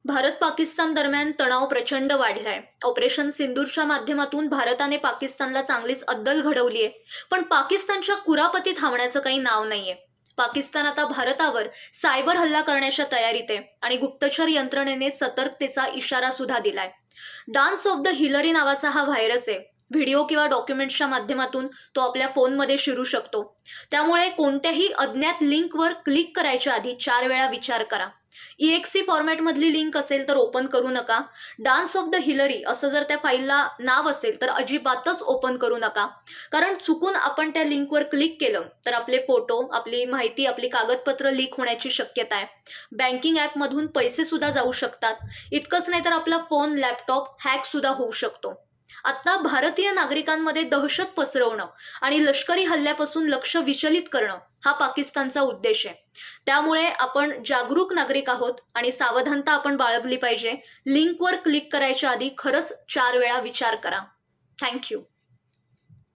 भारत पाकिस्तान दरम्यान तणाव प्रचंड वाढलाय. ऑपरेशन सिंदूरच्या माध्यमातून भारताने पाकिस्तानला चांगलीच अद्दल घडवली आहे. पण पाकिस्तानच्या कुरापती थांबण्याचं काही नाव नाहीये. पाकिस्तान आता भारतावर सायबर हल्ला करण्याच्या तयारीत आहे आणि गुप्तचर यंत्रणेने सतर्कतेचा इशारा सुद्धा दिलाय. डान्स ऑफ द हिलरी नावाचा हा व्हायरस आहे. व्हिडिओ किंवा डॉक्युमेंट्सच्या माध्यमातून तो आपल्या फोनमध्ये शिरू शकतो. त्यामुळे कोणत्याही अज्ञात लिंकवर क्लिक करायच्या आधी 4 वेळा विचार करा. EXE फॉर्मॅटमधली लिंक असेल तर ओपन करू नका. डान्स ऑफ द हिलरी असं जर त्या फाईलला नाव असेल तर अजिबातच ओपन करू नका. कारण चुकून आपण त्या लिंकवर क्लिक केलं तर आपले फोटो, आपली माहिती, आपली कागदपत्र लीक होण्याची शक्यता आहे. बँकिंग ॲपमधून पैसे सुद्धा जाऊ शकतात. इतकंच नाही तर आपला फोन, लॅपटॉप हॅक सुद्धा होऊ शकतो. आता भारतीय नागरिकांमध्ये दहशत पसरवणं आणि लष्करी हल्ल्यापासून लक्ष विचलित करणं हा पाकिस्तानचा उद्देश आहे. त्यामुळे आपण जागरूक नागरिक आहोत आणि सावधानता आपण बाळगली पाहिजे. लिंकवर क्लिक करायच्या आधी खरंच 4 वेळा विचार करा. Thank you.